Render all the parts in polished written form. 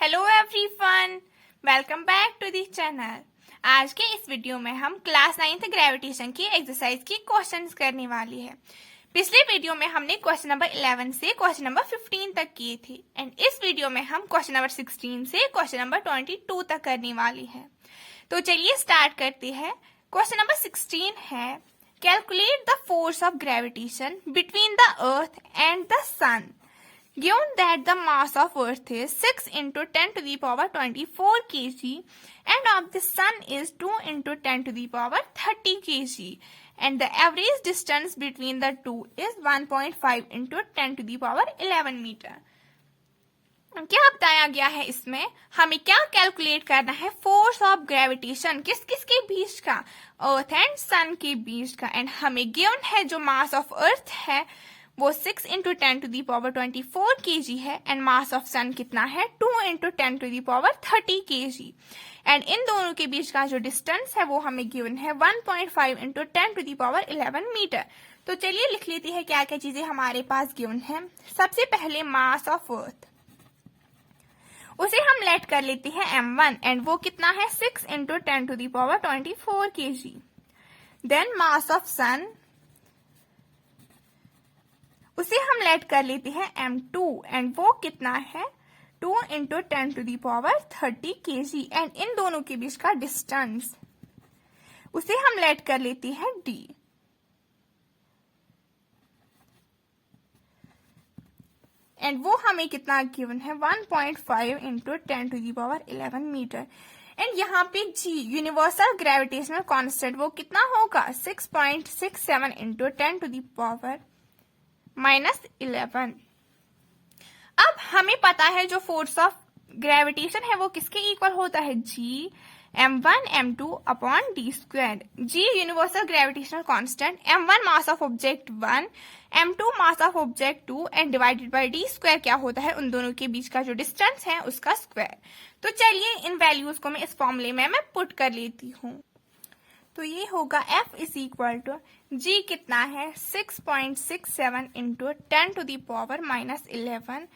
Hello everyone, welcome back to the channel. आज के इस वीडियो में हम क्लास 9th ग्रेविटेशन की एक्सरसाइज की क्वेश्चंस करने वाली है। पिछले वीडियो में हमने क्वेश्चन नंबर 11 से क्वेश्चन नंबर 15 तक किए थे एंड इस वीडियो में हम क्वेश्चन नंबर 16 से क्वेश्चन नंबर 22 तक करने वाली है। तो चलिए स्टार्ट करते हैं। क्वेश्चन नंबर 16 है, calculate the force of gravitation between the earth and the sun given that the mass of earth is 6 into 10 to the power 24 kg and of the sun is 2 into 10 to the power 30 kg and the average distance between the two is 1.5 into 10 to the power 11 meter। क्या बताया गया है इसमें? हमें क्या calculate करना है? Force of gravitation किस किस के बीच का? अर्थ एंड सन के बीच का। एंड हमें गिवन है जो मास ऑफ अर्थ है वो 6 into 10 to the power 24 kg है एंड मास ऑफ सन कितना है? 2 into 10 to the power 30 kg and इन दोनों के बीच का जो डिस्टेंस है वो हमें गिवन है 1.5 into 10 to the power 11 meter. तो चलिए लिख लेते हैं क्या क्या चीजें हमारे पास गिवन है। सबसे पहले मास ऑफ अर्थ, उसे हम लेट कर लेते हैं m1 एंड वो कितना है? 6 into 10 to the power 24 kg। Then mass of sun, उसे हम लेट कर लेते हैं m2 एंड वो कितना है? 2 into 10 to the power 30 kg and इन दोनों के बीच का डिस्टेंस उसे हम लेट कर लेते हैं d एंड वो हमें कितना गिवन है? 1.5 into 10 to the power 11 meter. And यहाँ पे g यूनिवर्सल ग्रेविटेशनल कांस्टेंट वो कितना होगा? 6.67 इंटू 10 टू दी पावर -11। अब हमें पता है जो फोर्स ऑफ ग्रेविटेशन है वो किसके इक्वल होता है? g m1 m2 upon d square. g universal gravitational constant, m1 mass of object 1, m2 mass of object 2 and divided by d square क्या होता है? उन दोनों के बीच का जो डिस्टेंस है उसका स्क्वायर। तो चलिए इन वैल्यूज को मैं इस फॉर्मूले में मैं पुट कर लेती हूँ। तो ये होगा F is equal to G कितना है? 6.67 into 10 to the power -11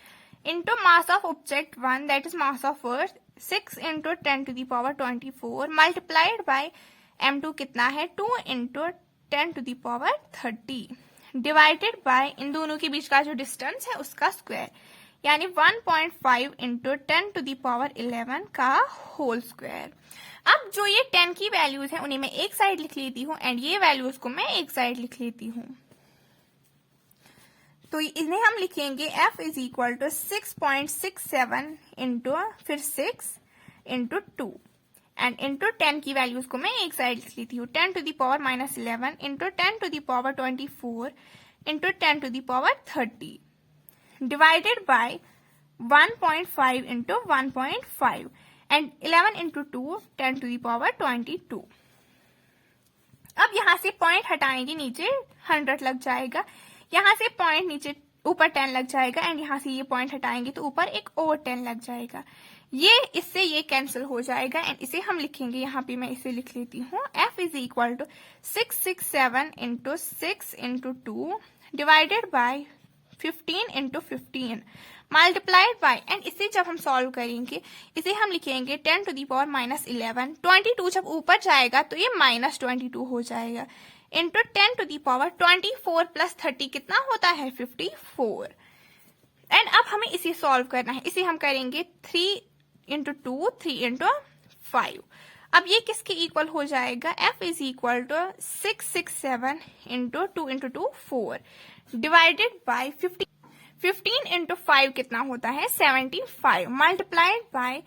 into mass of object 1 that is mass of Earth 6 into 10 to the power 24 multiplied by m2 कितना है? 2 into 10 to the power 30 divided by इन दोनों के बीच का जो distance है उसका स्क्वायर, यानी 1.5 इंटू 10 टू दी पावर 11 का होल स्क्वायर। अब जो ये 10 की वैल्यूज हैं उन्हें मैं एक साइड लिख लेती हूँ एंड ये वैल्यूज को मैं एक साइड लिख लेती हूँ। तो इन्हें हम लिखेंगे F is equal to 6.67 into फिर 6 इंटू 2 एंड इंटू 10 की वैल्यूज को मैं एक साइड लिख लेती हूँ। 10 to the power -11 into 10 to the power 24 into 10 to the power 30 divided by 1.5 into 1.5 and 11 into 2 10 to the power 22। अब यहाँ से पॉइंट हटाएंगे, नीचे 100 लग जाएगा, यहाँ से पॉइंट नीचे ऊपर 10 लग जाएगा एंड यहाँ से ये पॉइंट हटाएंगे तो ऊपर एक और 10 लग जाएगा। ये इससे ये कैंसिल हो जाएगा एंड इसे हम लिखेंगे, यहाँ पे मैं इसे लिख लेती हूँ। F is equal to 667 into 6 into 2 divided by 15 into 15 multiplied by and इसे जब हम सॉल्व करेंगे इसे हम लिखेंगे 10 टू दी पावर -11। 22 जब ऊपर जाएगा तो ये -22 हो जाएगा इंटू 10 टू दी पावर 24 प्लस 30 कितना होता है? 54। एंड अब हमें इसे सॉल्व करना है। इसे हम करेंगे 3 इंटू 2 3 इंटू 5। अब ये किसके इक्वल हो जाएगा? F is equal to 667 into 2 into 2 4 divided by 15 into 5 कितना होता है? 75 मल्टीप्लाइड बाय,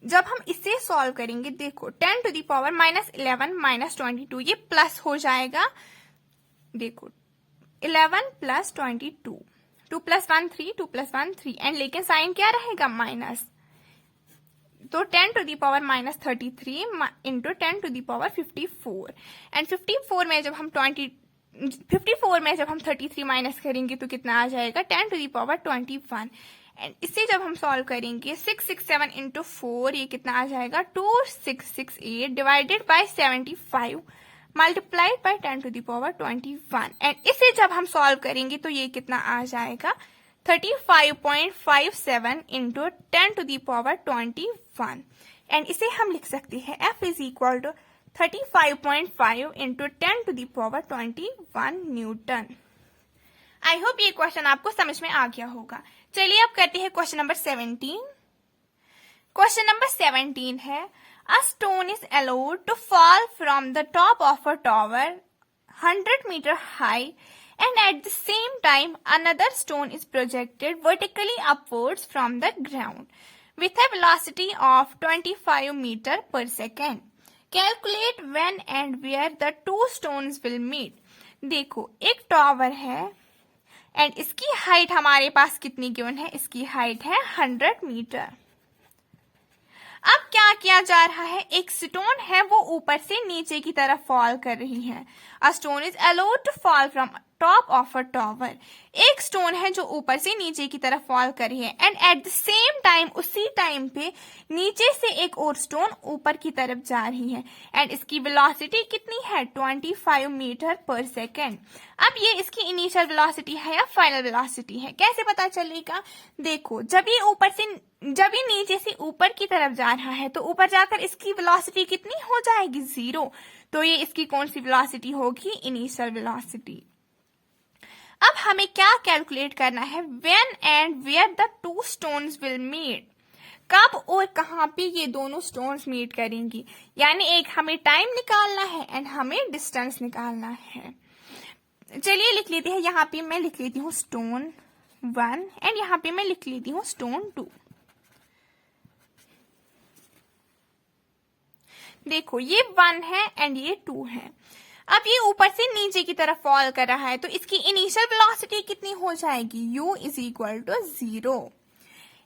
जब हम इसे सॉल्व करेंगे देखो 10 टू दी पावर -11 -22 ये प्लस हो जाएगा। देखो 11 प्लस 22 2 प्लस 1 3 2 प्लस 1 3 एंड लेकिन साइन क्या रहेगा? माइनस। तो 10 to the power -33 into 10 to the power 54 and 54 में जब हम 33 माइनस करेंगे तो कितना आ जाएगा? 10 टू दी पावर 21 एंड इससे जब हम सॉल्व करेंगे 667 इंटू 4 ये कितना आ जाएगा? 2668 divided by 75 multiplied by 10 to the power 21 and इसे जब हम सॉल्व करेंगे तो ये कितना आ जाएगा? 35.57 इंटू 10⁻21 एंड इसे हम लिख सकते हैं F is equal to 35.5 into 10⁻21 newton. I hope ये क्वेश्चन आपको समझ में आ गया होगा। चलिए अब करते हैं क्वेश्चन नंबर 17। क्वेश्चन नंबर 17 है a stone is allowed to fall from the top of a tower 100 meter high and at the same time another stone is projected vertically upwards from the ground with a velocity of 25 meter per second. Calculate when and where the two stones will meet. देखो एक tower है and इसकी height हमारे पास कितनी given है, इसकी height है 100 metre. अब क्या किया जा रहा है, एक स्टोन है वो ऊपर से नीचे की तरफ फॉल कर रही है। A stone is allowed to fall from top of a tower. एक स्टोन है जो ऊपर से नीचे की तरफ फॉल कर रही है and at the same time उसी टाइम पे नीचे से एक और स्टोन ऊपर की तरफ जा रही है एंड इसकी वेलोसिटी कितनी है 25 मीटर पर सेकेंड। अब ये इसकी इनिशियल वेलोसिटी है या फाइनल वेलोसिटी है, कैसे पता चलेगा? देखो जब ये नीचे से ऊपर की तरफ जा रहा है तो ऊपर जाकर इसकी वेलोसिटी कितनी हो जाएगी 0, तो ये इसकी कौन सी वेलोसिटी होगी, इनिशियल वेलोसिटी। अब हमें क्या कैलकुलेट करना है, when and where the two stones will meet, कब और कहां पे ये दोनों स्टोन्स मीट करेंगी, यानी एक हमें टाइम निकालना है एंड हमें डिस्टेंस निकालना है। चलिए लिख लेते हैं, यहाँ पे मैं लिख लेती हूँ स्टोन 1 एंड यहाँ पे मैं लिख लेती हूँ स्टोन 2। देखो ये 1 है एंड ये 2 है। अब ये ऊपर से नीचे की तरफ फॉल कर रहा है तो इसकी इनिशियल वेलोसिटी कितनी हो जाएगी, u is equal to 0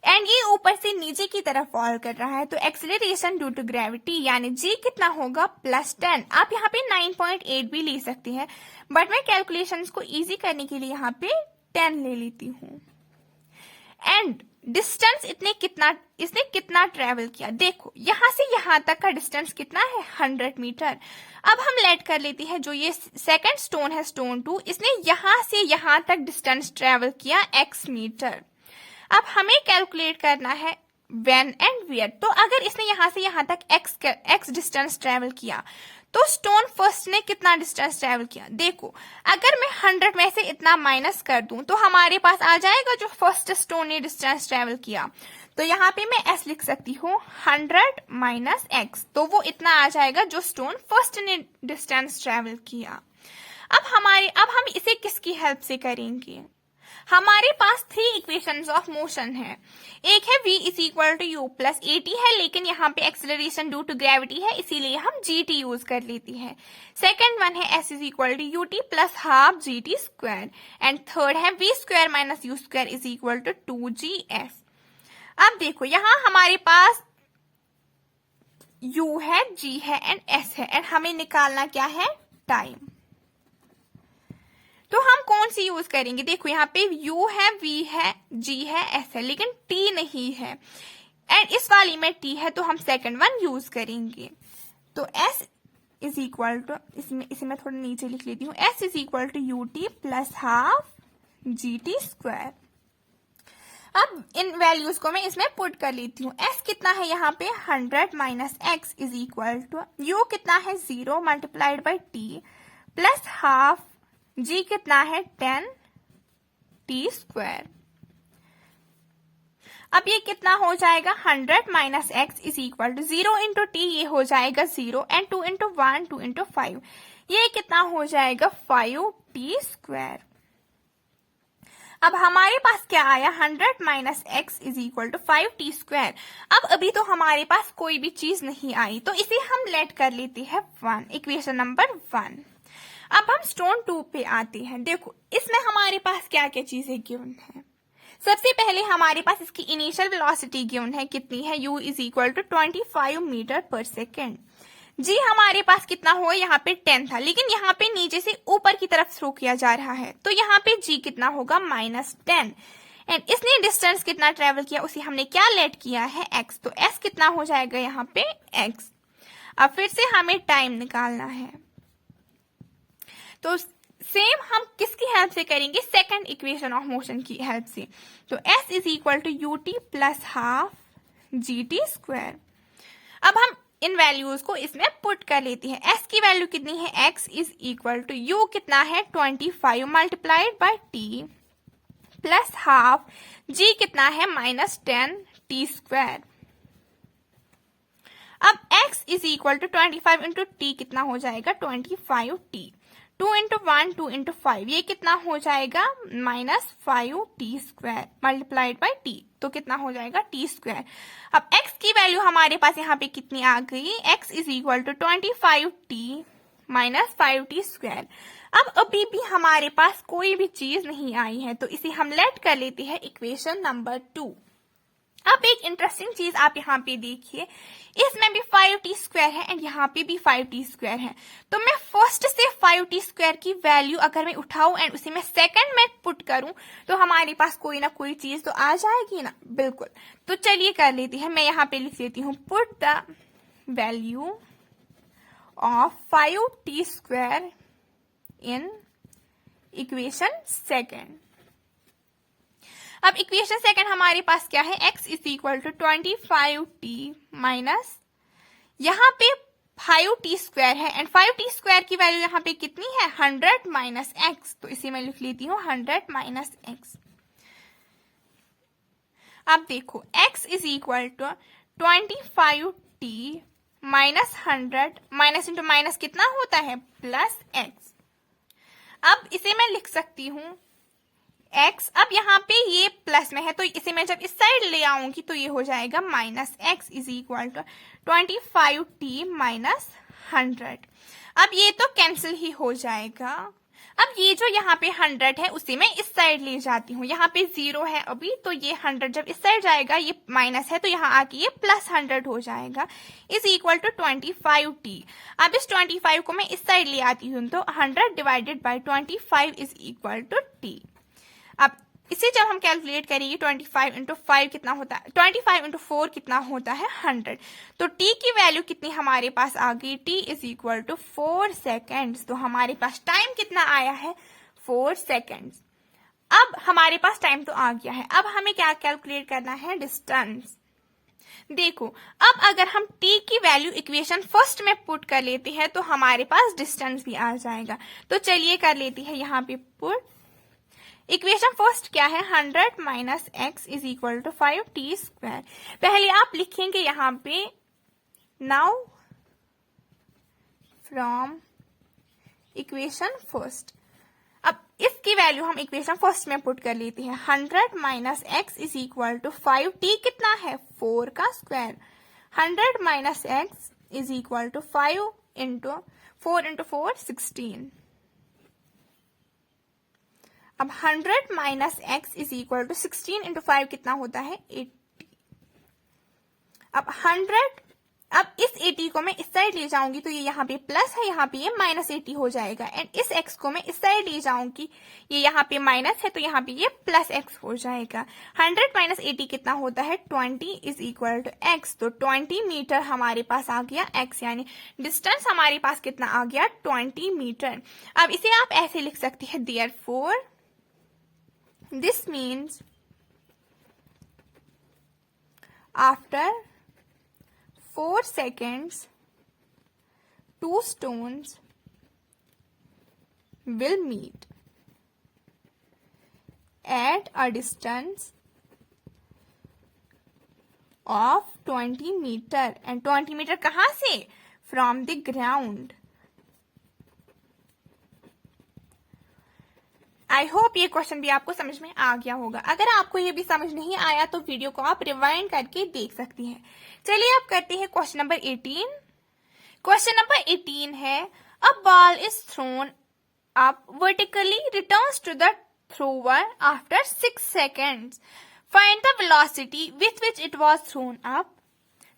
and ये ऊपर से नीचे की तरफ फॉल कर रहा है तो एक्सेलरेशन ड्यू टू ग्रेविटी यानी g कितना होगा +10। आप यहाँ पे 9.8 भी ले सकते हैं बट मैं कैलकुलेशंस को इजी करने के लिए यहाँ पे 10 ले लेती हूँ। एंड डिस्टेंस इसने कितना ट्रेवल किया, देखो यहां से यहां तक का डिस्टेंस कितना है 100 मीटर। अब हम लेट कर लेते हैं जो ये सेकंड स्टोन है स्टोन 2, इसने यहां से यहां तक डिस्टेंस ट्रेवल किया x मीटर। अब हमें कैलकुलेट करना है व्हेन एंड वेयर, तो अगर इसने यहां से यहां तक x डिस्टेंस ट्रेवल किया तो स्टोन फर्स्ट ने कितना डिस्टेंस ट्रेवल किया, देखो अगर मैं 100 में से इतना माइनस कर दूं तो हमारे पास आ जाएगा जो फर्स्ट स्टोन ने डिस्टेंस ट्रेवल किया, तो यहाँ पे मैं s लिख सकती हूँ 100 माइनस x, तो वो इतना आ जाएगा जो स्टोन फर्स्ट ने डिस्टेंस ट्रेवल किया। अब हम इसे किसकी हेल्प से करेंगे, हमारे पास 3 इक्वेशंस ऑफ मोशन है। एक है v is equal to u plus at है, लेकिन यहाँ पे एक्सेलरेशन ड्यू टू ग्रेविटी है इसीलिए हम gt यूज कर लेते हैं। सेकंड वन है s is equal to ut plus half gt square and third है v square minus u square is equal to 2gs। अब देखो यहाँ हमारे पास u है, g है एंड s है एंड हमें निकालना क्या है, टाइम। तो हम कौन सी यूज करेंगे, देखो यहाँ पे u है, v है, g है, s है, लेकिन t नहीं है एंड इस वाली में t है तो हम सेकंड वन यूज करेंगे। तो s इज इक्वल टू, इसे मैं थोड़ा नीचे लिख लेती हूँ, s is equal to ut plus half gt square. अब इन वैल्यूज को मैं इसमें पुट कर लेती हूँ। s कितना है यहाँ पे 100 minus x is equal to u कितना है 0 multiplied by t plus half g कितना है 10 t स्क्वायर। अब ये कितना हो जाएगा 100 minus x is equal to 0 into t, ये हो जाएगा 0 एंड 2 इंटू 1 2 इंटू 5, ये कितना हो जाएगा 5 t स्क्वायर। अब हमारे पास क्या आया 100 minus x is equal to 5 t square. अब अभी तो हमारे पास कोई भी चीज नहीं आई तो इसे हम लेट कर लेते हैं 1, इक्वेशन नंबर 1। अब हम स्टोन 2 पे आते हैं। देखो इसमें हमारे पास क्या क्या चीजें गिवन है, सबसे पहले हमारे पास इसकी इनिशियल वेलोसिटी गिवन है, कितनी है u is equal to 25 meter per second. जी हमारे पास कितना हुआ, यहाँ पे 10 था लेकिन यहाँ पे नीचे से ऊपर की तरफ थ्रो किया जा रहा है तो यहाँ पे g कितना होगा -10 एंड इसने डिस्टेंस कितना ट्रेवल किया उसे हमने क्या लेट किया है x, तो s कितना हो जाएगा यहाँ पे x। अब फिर से हमें टाइम निकालना है तो सेम हम किसकी हेल्प से करेंगे, सेकंड इक्वेशन ऑफ मोशन की हेल्प से। तो s is equal to u t plus half g t square. अब हम इन वैल्यूज को इसमें पुट कर लेते हैं। s की वैल्यू कितनी है, x is equal to u कितना है 25 multiplied by t plus half g कितना है -10 t स्क्वायर। अब x is equal to 25 into t कितना हो जाएगा 25t, 2 इंटू 1 2 इंटू 5 ये कितना हो जाएगा -5t square multiplied by t, तो कितना हो जाएगा t स्क्वायर। अब x की वैल्यू हमारे पास यहाँ पे कितनी आ गई, x is equal to 25t -5t square. अब अभी भी हमारे पास कोई भी चीज नहीं आई है, तो इसे हम लेट कर लेते हैं इक्वेशन नंबर 2। अब एक इंटरेस्टिंग चीज आप यहाँ पे देखिए, इसमें भी 5t स्क्वायर है एंड यहाँ पे भी 5t स्क्वायर है। तो मैं फर्स्ट से 5t स्क्वायर की वैल्यू अगर मैं उठाऊं एंड उसे मैं सेकंड में पुट करूं तो हमारे पास कोई ना कोई चीज तो आ जाएगी ना, बिल्कुल। तो चलिए कर लेते हैं, मैं यहाँ पे लिख देती हूँ put the value of 5t square in equation second. अब इक्वेशन सेकंड हमारे पास क्या है, x is equal to 25t minus यहाँ पे 5t स्क्वायर है एंड 5t स्क्वायर की वैल्यू यहाँ पे कितनी है 100 माइनस x, तो इसे मैं लिख लेती हूँ 100 माइनस x। अब देखो x is equal to 25t minus 100 minus into minus कितना होता है प्लस x। अब इसे मैं लिख सकती हूँ x, अब यहाँ पे ये प्लस में है तो इसे मैं जब इस साइड ले आऊंगी तो ये हो जाएगा minus x is equal to 25t minus 100। अब ये तो कैंसिल ही हो जाएगा। अब ये जो यहाँ पे 100 है उसे मैं इस साइड ले जाती हूँ, यहाँ पे 0 है अभी, तो ये 100 जब इस साइड जाएगा ये माइनस है तो यहाँ आके ये प्लस 100 हो जाएगा इज इक्वल टू 25t। अब इस 25 को मैं इस साइड ले आती हूँ तो 100 divided by 25 is equal to t। अब इसे जब हम कैलकुलेट करेंगे 25 इंटू 5 कितना होता है, 25 इंटू 4 कितना होता है 100, तो t की वैल्यू कितनी हमारे पास आ गई, t is equal to 4 seconds. तो हमारे पास टाइम कितना आया है 4 सेकेंड्स। अब हमारे पास टाइम तो आ गया है, अब हमें क्या कैलकुलेट करना है, डिस्टेंस। देखो अब अगर हम t की वैल्यू इक्वेशन फर्स्ट में पुट कर लेते हैं तो हमारे पास डिस्टेंस भी आ जाएगा। तो चलिए कर लेते हैं यहाँ पे पुट। इक्वेशन फर्स्ट क्या है 100 minus x is equal to 5t square. पहले आप लिखेंगे यहाँ पे नाउ फ्रॉम इक्वेशन फर्स्ट। अब इसकी वैल्यू हम इक्वेशन फर्स्ट में पुट कर लेते हैं 100 minus x is equal to 5t कितना है 4 का square. 100 minus x is equal to 5 into 4 into 4 16। अब 100 minus x is equal to 16 into 5 कितना होता है 80। अब 100, अब इस 80 को मैं इस साइड ले जाऊंगी तो ये यहाँ पे प्लस है, यहाँ पे ये माइनस 80 हो जाएगा एंड इस x को मैं इस साइड ले जाऊंगी, ये यहाँ पे माइनस है तो यहाँ पे ये प्लस x हो जाएगा। 100 माइनस 80 कितना होता है 20 इज इक्वल टू x। तो 20 मीटर हमारे पास आ गया x, यानी डिस्टेंस हमारे पास कितना आ गया 20 मीटर। अब इसे आप ऐसे लिख सकते हैं therefore this means after 4 seconds 2 stones will meet at a distance of 20 meter and 20 meter कहाँ से, from the ground। I hope ये क्वेश्चन भी आपको समझ में आ गया होगा। अगर आपको ये भी समझ नहीं आया तो वीडियो को आप रिवाइंड करके देख सकती हैं। चलिए आप करते हैं क्वेश्चन नंबर 18। क्वेश्चन नंबर 18 है a ball is thrown up vertically returns to the thrower after 6 seconds। Find the velocity with which it was thrown up,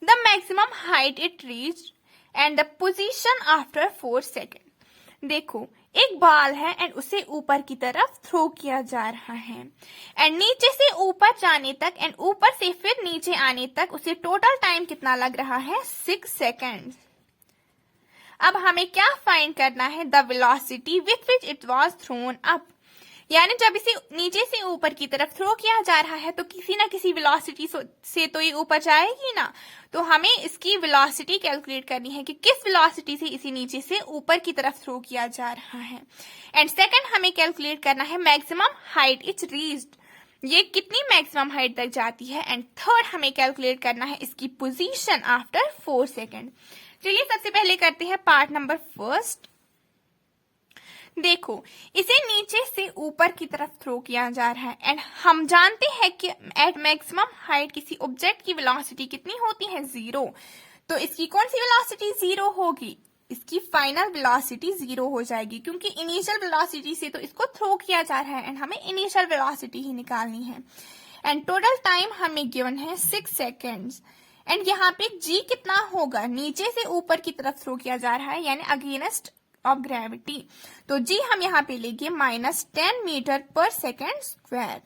the maximum height it reached and the position after 4 seconds। देखो एक ball है and उसे ऊपर की तरफ throw किया जा रहा है एंड नीचे से ऊपर जाने तक एंड ऊपर से फिर नीचे आने तक उसे टोटल टाइम कितना लग रहा है 6 seconds। अब हमें क्या फाइंड करना है, the velocity with which it was thrown up, यानी जब इसे नीचे से ऊपर की तरफ थ्रो किया जा रहा है तो किसी ना किसी वेलोसिटी से तो ये ऊपर जाएगी ना, तो हमें इसकी वेलोसिटी कैलकुलेट करनी है कि किस वेलोसिटी से इसे नीचे से ऊपर की तरफ थ्रो किया जा रहा है। एंड सेकंड हमें कैलकुलेट करना है मैक्सिमम हाइट इट्स रीच्ड, ये कितनी मैक्सिमम हाइट तक जाती है। एंड थर्ड हमें कैलकुलेट करना है इसकी पोजीशन आफ्टर 4 सेकंड। चलिए सबसे पहले करते हैं पार्ट नंबर फर्स्ट। देखो इसे नीचे से ऊपर की तरफ थ्रो किया जा रहा है एंड हम जानते हैं कि एट मैक्सिमम हाइट किसी ऑब्जेक्ट की वेलोसिटी कितनी होती है, 0। तो इसकी कौन सी वेलोसिटी 0 होगी, इसकी फाइनल वेलोसिटी 0 हो जाएगी, क्योंकि इनिशियल वेलोसिटी से तो इसको थ्रो किया जा रहा है एंड हमें इनिशियल वेलोसिटी ही निकालनी है। एंड टोटल टाइम हमें गिवन है 6 सेकेंड्स। एंड यहाँ पे जी कितना होगा, नीचे से ऊपर की तरफ थ्रो किया जा रहा है यानी अगेंस्ट ऑफ ग्रेविटी, तो जी हम यहाँ पे लेंगे -10 मीटर पर सेकेंड स्क्वायर।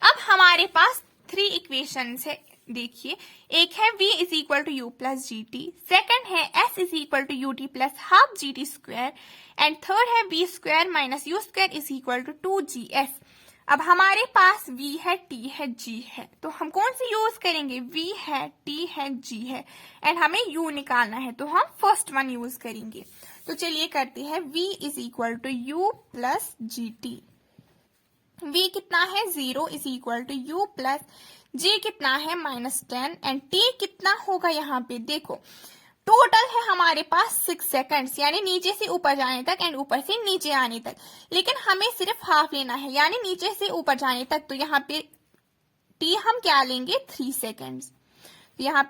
अब हमारे पास 3 इक्वेशंस है, देखिए एक है v is equal to u plus g t, second है s is equal to u t plus half g t square, and third है v square minus u square is equal to 2gs। अब हमारे पास v है, t है, g है, तो हम कौन सी यूज करेंगे, v है, t है, g है एंड हमें u निकालना है, तो हम फर्स्ट वन यूज करेंगे। तो चलिए करते हैं v is equal to u plus g t. v कितना है, 0 is equal to u plus g कितना है -10 एंड t कितना होगा, यहाँ पे देखो टोटल है हमारे पास 6 सेकंड्स, यानी नीचे से ऊपर जाने तक एंड ऊपर से नीचे आने तक, लेकिन हमें सिर्फ हाफ लेना है यानी नीचे से ऊपर जाने तक, तो यहाँ पे t हम क्या लेंगे 3 सेकंड्स, तो यहाँ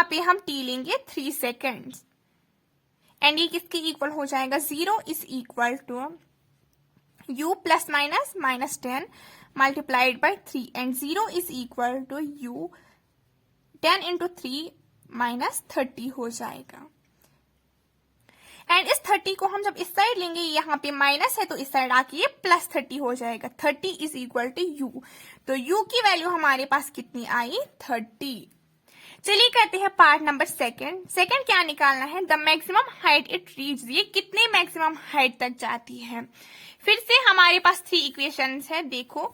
पे हम t लेंगे 3 सेकंड्स एंड ये किसके इक्वल हो जाएगा, 0 is equal to u plus minus -10 multiplied by 3 and 0 is equal to u 10 into 3 -30 हो जाएगा। एंड इस 30 को हम जब इस साइड लेंगे, यहाँ पे माइनस है तो इस साइड आके ये +30 हो जाएगा, 30 इज इक्वल टू u, तो u की वैल्यू हमारे पास कितनी आई, 30। चलिए करते हैं पार्ट नंबर सेकंड। सेकंड क्या निकालना है, the maximum height it reach, ये कितने मैक्सिमम हाइट तक जाती है। फिर से हमारे पास 3 इक्वेशंस है, देखो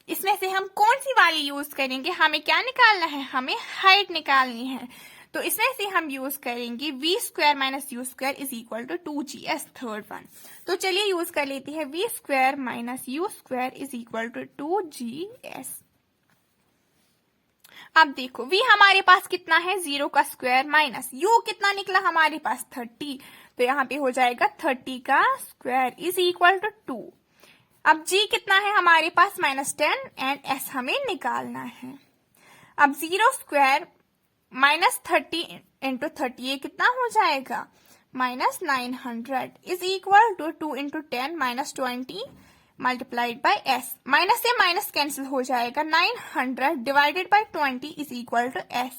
इसमें से हम कौन सी वाली यूज करेंगे, हमें क्या निकालना है, हमें हाइट निकालनी है, तो इसमें से हम यूज करेंगे v square minus u square is equal to 2gs, third one. तो चलिए यूज कर लेते हैं v square minus u square is equal to 2gs। अब देखो v हमारे पास कितना है, 0 का स्क्वायर माइनस u कितना निकला हमारे पास 30, तो यहाँ पे हो जाएगा 30 का स्क्वायर इज इक्वल टू 2। अब g कितना है हमारे पास -10 एंड s हमें निकालना है। अब 0 स्क्वायर -30 इंटू 30 ये कितना हो जाएगा, -900 is equal to 2 into 10 -20 multiplied by s, minus से माइनस कैंसिल हो जाएगा, 900 divided by 20 is equal to s,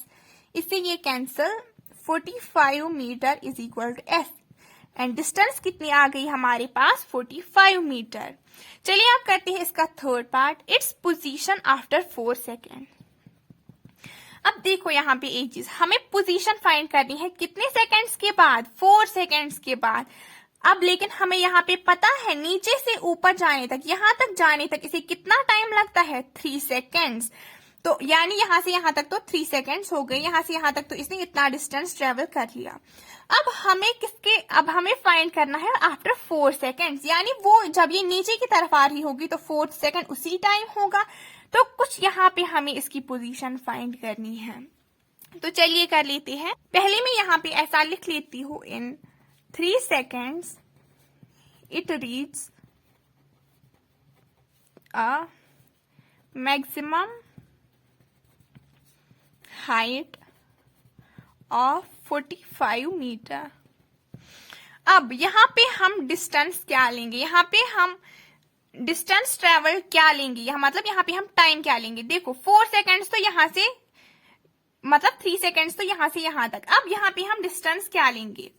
इससे ये cancel 45 metre is equal to s and distance कितनी आ गई हमारे पास, 45 मीटर। चलिए अब करते हैं इसका third part, its position after 4 second. अब देखो यहाँ पे एक चीज, हमें पोजीशन फाइंड करनी है कितने सेकेंड्स के बाद, 4 सेकेंड्स के बाद। अब लेकिन हमें यहाँ पे पता है नीचे से ऊपर जाने तक, यहाँ तक जाने तक इसे कितना टाइम लगता है, 3 सेकेंड्स, तो यानी यहाँ से यहाँ तक तो 3 सेकेंड्स हो गए, यहाँ से यहाँ तक तो इसने इतना डिस्टेंस ट्रेवल कर लिया। अब हमें फाइंड करना है आफ्टर 4 सेकेंड्स, यानी वो जब ये नीचे की तरफ आ रही होगी तो 4 सेकेंड उसी टाइम होगा, तो कुछ यहाँ पे हमें इसकी पोजीशन फाइंड करनी है। तो चलिए कर लेते हैं, पहले मैं यहाँ पे ऐसा लिख लेती हूँ, in 3 seconds it reaches a maximum height of 45 metre. अब यहाँ पे हम डिस्टेंस क्या लेंगे, यहाँ पे हम डिस्टेंस ट्रेवल क्या लेंगे, यहाँ मतलब यहाँ पे हम टाइम क्या लेंगे, देखो 4 सेकेंड्स तो यहाँ से मतलब 3 सेकेंड्स तो यहाँ से यहाँ तक। अब यहाँ पे हम डिस्टेंस क्या लेंगे,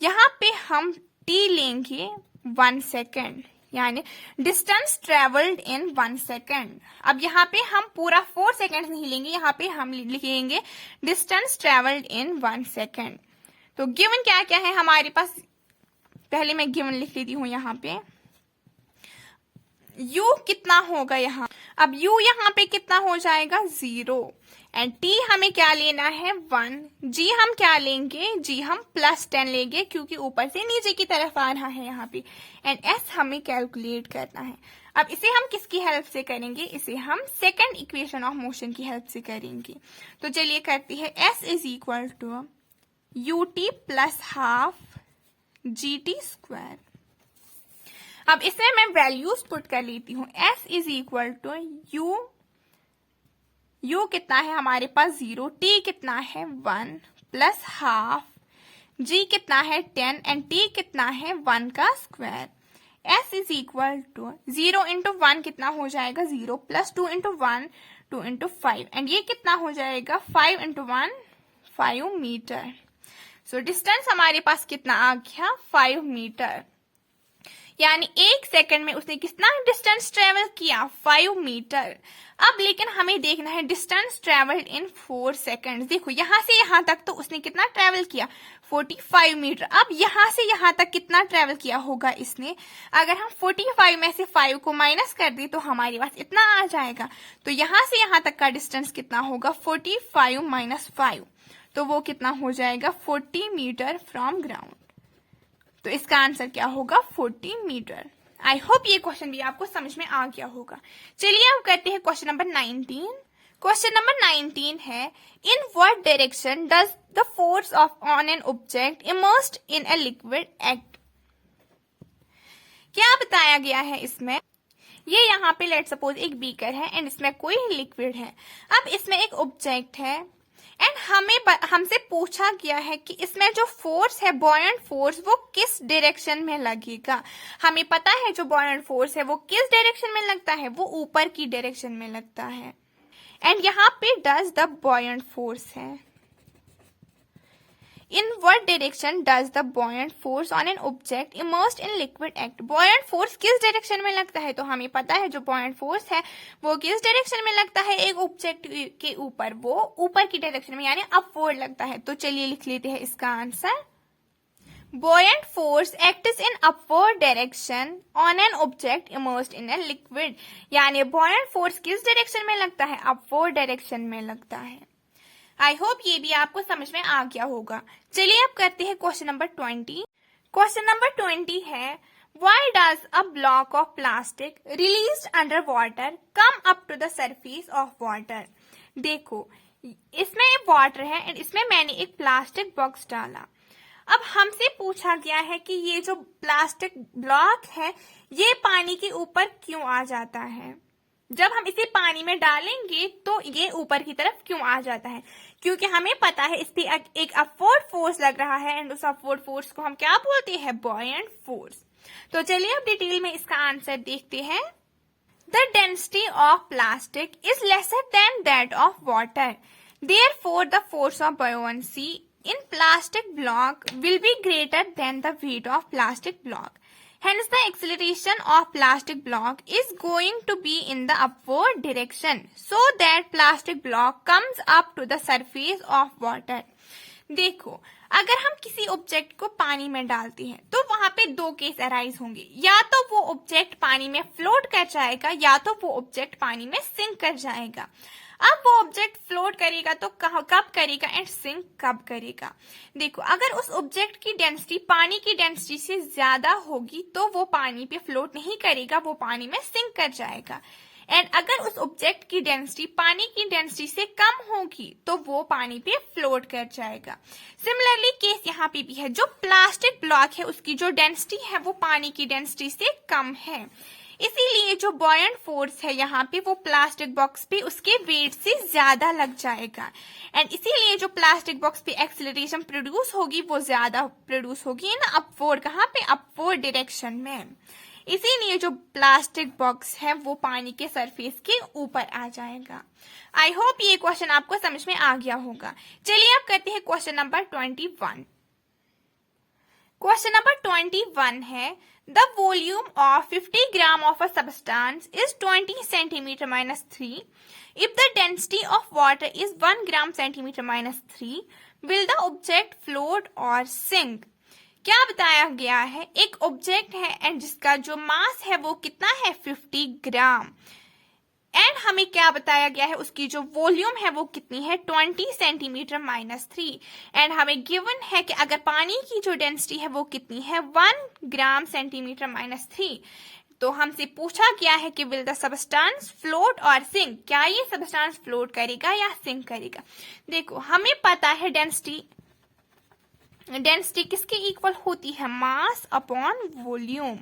यहाँ पे हम t लेंगे 1 सेकेंड, यानी डिस्टेंस ट्रेवल्ड इन 1 सेकेंड। अब यहाँ पे हम पूरा 4 सेकेंड नहीं लेंगे, यहाँ पे हम लिखेंगे डिस्टेंस ट्रेवल्ड इन 1 सेकेंड। तो गिवन क्या क्या है हमारे पास, पहले मैं गिवन लिख लेती हूँ यहाँ पे। u कितना होगा यहाँ, अब u यहाँ पे कितना हो जाएगा 0, एंड t हमें क्या लेना है 1, g हम क्या लेंगे, g हम +10 लेंगे क्योंकि ऊपर से नीचे की तरफ आ रहा है यहाँ पे, एंड s हमें कैलकुलेट करना है। अब इसे हम किसकी हेल्प से करेंगे, इसे हम सेकंड इक्वेशन ऑफ मोशन की हेल्प से करेंगे। तो चलिए करते हैं, s is equal to ut plus half gt²। अब इसमें मैं वैल्यूज पुट कर लेती हूँ। s is equal to u कितना है हमारे पास 0, t कितना है 1 प्लस हाफ, g कितना है 10 एंड t कितना है 1 का square. s is equal to 0 into 1 कितना हो जाएगा 0 प्लस 2 इंटू 1 2 इंटू 5 एंड ये कितना हो जाएगा 5 इंटू 1 5 मीटर। सो डिस्टेंस हमारे पास कितना आ गया 5 मीटर, यानी 1 सेकंड में उसने कितना डिस्टेंस ट्रेवल किया 5 मीटर। अब लेकिन हमें देखना है डिस्टेंस ट्रेवल्ड इन 4 सेकंड्स। देखो यहाँ से यहाँ तक तो उसने कितना ट्रेवल किया 45 मीटर। अब यहाँ से यहाँ तक कितना ट्रेवल किया होगा इसने, अगर हम 45 में से 5 को माइनस कर दें तो हमारे पास इतना आ जाएगा। तो यहाँ से यहाँ तक का डिस्टेंस कितना होगा 45 माइनस 5, तो वो कितना हो जाएगा 40 मीटर फ्रॉम ग्राउंड। तो इसका आंसर क्या होगा 40 मीटर। आई होप ये क्वेश्चन भी आपको समझ में आ गया होगा। चलिए अब करते हैं क्वेश्चन नंबर 19। क्वेश्चन नंबर 19 है, in what direction does the force of on an object immersed in a liquid act. क्या बताया गया है इसमें, ये यहाँ पे लेट सपोज एक बीकर है एंड इसमें कोई लिक्विड है। अब इसमें एक ऑब्जेक्ट है एंड हमसे पूछा गया है कि इसमें जो फोर्स है बॉयंट फोर्स वो किस डायरेक्शन में लगेगा। हमें पता है जो बॉयंट फोर्स है वो किस डायरेक्शन में लगता है, वो ऊपर की डायरेक्शन में लगता है। एंड यहाँ पे डज द बॉयंट फोर्स है, in what direction does the buoyant force on an object immersed in liquid act. Buoyant force किस डायरेक्शन में लगता है, तो हमें पता है जो बॉयंट फोर्स है वो किस डायरेक्शन में लगता है एक ऑब्जेक्ट के ऊपर, वो ऊपर की डायरेक्शन में यानी अपवर्ड लगता है। तो चलिए लिख लेते हैं इसका answer, buoyant force acts in upward direction on an object immersed in a liquid। यानी buoyant force किस डायरेक्शन में लगता है, अपवर्ड डायरेक्शन में लगता है। आई होप ये भी आपको समझ में आ गया होगा। चलिए अब करते हैं क्वेश्चन नंबर 20। क्वेश्चन नंबर 20 है, why does a block of plastic released under water come up to the surface of water. देखो इसमें वाटर है एंड इसमें मैंने एक प्लास्टिक बॉक्स डाला। अब हमसे पूछा गया है कि ये जो प्लास्टिक ब्लॉक है ये पानी के ऊपर क्यों आ जाता है, जब हम इसे पानी में डालेंगे तो ये ऊपर की तरफ क्यों आ जाता है, क्योंकि हमें पता है इस पे एक अपवर्ड फोर्स लग रहा है एंड उस अपवर्ड फोर्स को हम क्या बोलते हैं, बॉयंट फोर्स। तो चलिए अब डिटेल में इसका आंसर देखते हैं। The density of plastic is lesser than that of water, therefore the force of buoyancy in plastic block will be greater than the weight of plastic block. Hence, the acceleration of plastic block is going to be in the upward direction so that plastic block comes up to the surface of water. देखो अगर हम किसी object को पानी में डालते हैं तो वहां पे दो केस अराइज होंगे, या तो वो ऑब्जेक्ट पानी में फ्लोट कर जाएगा या तो वो ऑब्जेक्ट पानी में सिंक कर जाएगा। अब वो ऑब्जेक्ट फ्लोट करेगा तो कब करेगा एंड सिंक कब करेगा। देखो अगर उस ऑब्जेक्ट की डेंसिटी पानी की डेंसिटी से ज्यादा होगी तो वो पानी पे फ्लोट नहीं करेगा, वो पानी में सिंक कर जाएगा। एंड अगर उस ऑब्जेक्ट की डेंसिटी पानी की डेंसिटी से कम होगी तो वो पानी पे फ्लोट कर जाएगा। सिमिलरली केस यहाँ पे भी है, जो प्लास्टिक ब्लॉक है उसकी जो डेंसिटी है वो पानी की डेंसिटी से कम है, इसीलिए जो बॉयंट फोर्स है यहाँ पे वो प्लास्टिक बॉक्स पे उसके वेट से ज्यादा लग जाएगा एंड इसीलिए जो प्लास्टिक बॉक्स पे एक्सेलरेशन प्रोड्यूस होगी वो ज्यादा प्रोड्यूस होगी ना अपवर्ड, कहाँ पे, अपवर्ड डायरेक्शन में। इसीलिए जो प्लास्टिक बॉक्स है वो पानी के सरफेस के ऊपर आ जाएगा। आई होप ये क्वेश्चन आपको समझ में आ गया होगा। चलिए अब करते हैं क्वेश्चन नंबर 21। क्वेश्चन नंबर 21 है, the volume of 50 gram of a substance is 20 centimeter minus 3. If the density of water is 1 gram centimeter minus 3, will the object float और सिंक। क्या बताया गया है, एक ऑब्जेक्ट है एंड जिसका जो मास है वो कितना है 50 ग्राम, एंड हमें क्या बताया गया है, उसकी जो वॉल्यूम है वो कितनी है 20 सेंटीमीटर माइनस 3, एंड हमें गिवन है कि अगर पानी की जो डेंसिटी है वो कितनी है 1 ग्राम सेंटीमीटर माइनस 3। तो हमसे पूछा गया है कि विल द सबस्टेंस फ्लोट और सिंक, क्या ये सबस्टेंस फ्लोट करेगा या सिंक करेगा। देखो हमें पता है डेंसिटी किसके इक्वल होती है, मास अपॉन वॉल्यूम,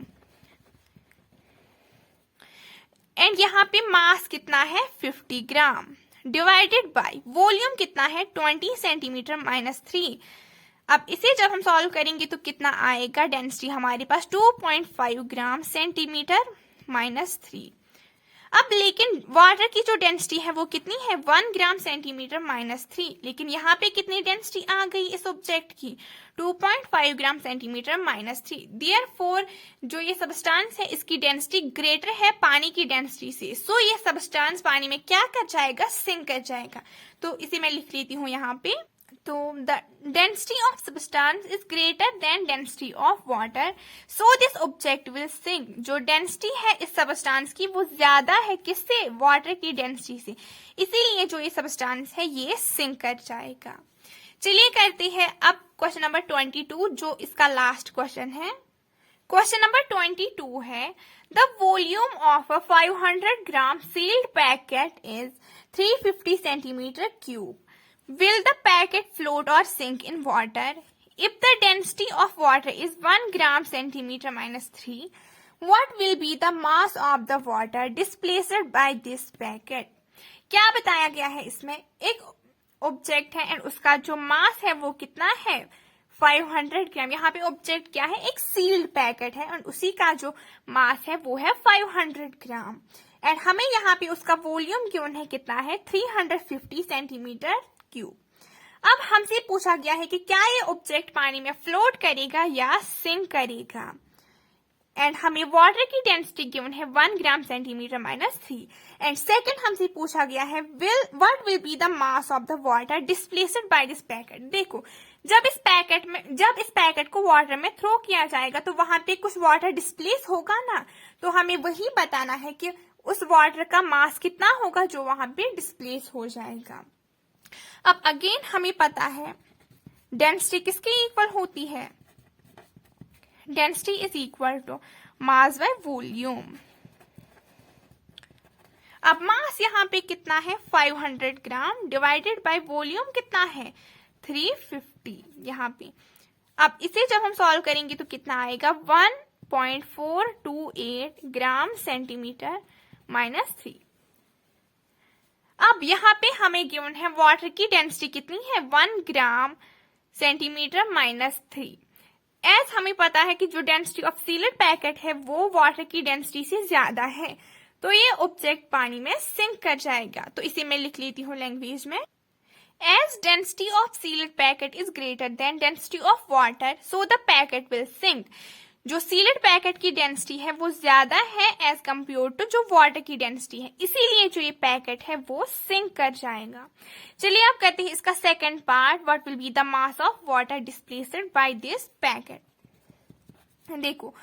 एंड यहाँ पे मास कितना है 50 ग्राम डिवाइडेड बाय वॉल्यूम कितना है 20 सेंटीमीटर माइनस 3। अब इसे जब हम सॉल्व करेंगे तो कितना आएगा, डेंसिटी हमारे पास 2.5 ग्राम सेंटीमीटर माइनस 3। अब लेकिन वाटर की जो डेंसिटी है वो कितनी है 1 ग्राम सेंटीमीटर माइनस 3, लेकिन यहाँ पे कितनी डेंसिटी आ गई इस ऑब्जेक्ट की 2.5 ग्राम सेंटीमीटर माइनस 3। देयरफॉर जो ये सबस्टेंस है इसकी डेंसिटी ग्रेटर है पानी की डेंसिटी से, सो ये सबस्टेंस पानी में क्या कर जाएगा, सिंक कर जाएगा। तो इसे मैं लिख लेती हूँ यहाँ पे, तो the density of substance is greater than density of water, so this object will sink. जो डेंसिटी है इस सबस्टेंस की वो ज्यादा है किससे, वाटर की डेंसिटी से, इसीलिए जो ये सबस्टेंस है ये सिंक कर जाएगा। चलिए करते हैं अब क्वेश्चन नंबर 22, जो इसका लास्ट क्वेश्चन है। क्वेश्चन नंबर 22 है, the volume of a 500 gram sealed packet is 350 centimetre cube. Will the packet float or sink in water? If the density of water is 1 gram centimeter minus 3, what will be the mass of the water displaced by this packet? क्या बताया गया है इसमें, एक object है and उसका जो मास है वो कितना है 500 ग्राम। यहाँ पे ऑब्जेक्ट क्या है, एक सील्ड पैकेट है और उसी का जो मास है वो है 500 ग्राम, एंड हमें यहाँ पे उसका वॉल्यूम गिवन है कितना है 350 सेंटीमीटर क्यूब। अब हमसे पूछा गया है कि क्या ये ऑब्जेक्ट पानी में फ्लोट करेगा या सिंक करेगा, एंड हमें वाटर की डेंसिटी गिवन है 1 gram centimetre minus 3, and second हमसे पूछा गया है what will be the mass of the water displaced by this packet. देखो जब इस पैकेट को वाटर में थ्रो किया जाएगा तो वहां पे कुछ वाटर डिस्प्लेस होगा ना, तो हमें वही बताना है कि उस वाटर का मास कितना होगा जो वहां पे डिस्प्लेस हो जाएगा। अब अगेन हमें पता है डेंसिटी किसके इक्वल होती है, density is equal to mass by volume. अब मास यहाँ पे कितना है 500 ग्राम डिवाइडेड बाय वॉल्यूम कितना है 350 यहाँ पे। अब इसे जब हम सॉल्व करेंगे तो कितना आएगा 1.428 ग्राम सेंटीमीटर माइनस 3। अब यहाँ पे हमें गिवन है वाटर की डेंसिटी कितनी है 1 ग्राम सेंटीमीटर माइनस 3। एज हमें पता है कि जो डेंसिटी ऑफ सील्ड पैकेट है वो वाटर की डेंसिटी से ज्यादा है, तो ये ऑब्जेक्ट पानी में सिंक कर जाएगा। तो इसे मैं लिख लेती हूँ लैंग्वेज में, as density of sealed packet is greater than density of water so the packet will sink. जो सील्ड पैकेट की डेंसिटी है वो ज्यादा है एज कम्पेयर टू जो वाटर की डेंसिटी है, इसीलिए जो ये पैकेट है वो सिंक कर जाएगा। चलिए अब करते हैं इसका second part, what will be the mass of water displaced by this packet. देखो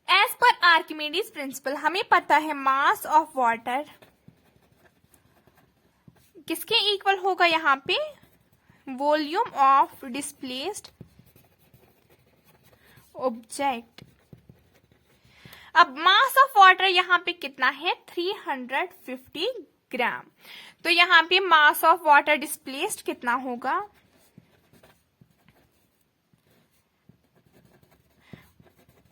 एज पर आर्किमिडीज प्रिंसिपल हमें पता है मास ऑफ वाटर किसके इक्वल होगा, यहाँ पे वॉल्यूम ऑफ डिस्प्लेस्ड ऑब्जेक्ट। अब मास ऑफ वाटर यहाँ पे कितना है 350 ग्राम, तो यहाँ पे मास ऑफ वाटर डिस्प्लेस्ड कितना होगा,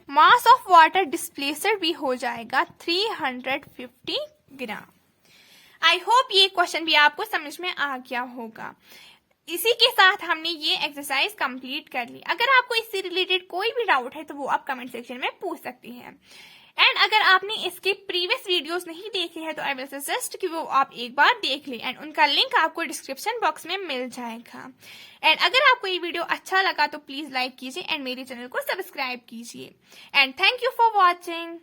मास ऑफ वाटर डिस्प्लेस्ड भी हो जाएगा 350 ग्राम। आई होप ये क्वेश्चन भी आपको समझ में आ गया होगा। इसी के साथ हमने ये एक्सरसाइज कंप्लीट कर ली। अगर आपको इससे रिलेटेड कोई भी डाउट है तो वो आप कमेंट सेक्शन में पूछ सकती हैं। एंड अगर आपने इसके प्रीवियस वीडियोस नहीं देखे हैं तो आई विल सजेस्ट कि वो आप एक बार देख लें, एंड उनका लिंक आपको डिस्क्रिप्शन बॉक्स में मिल जाएगा। एंड अगर आपको ये वीडियो अच्छा लगा तो प्लीज लाइक कीजिए एंड मेरे चैनल को सब्सक्राइब कीजिए। And thank you for watching.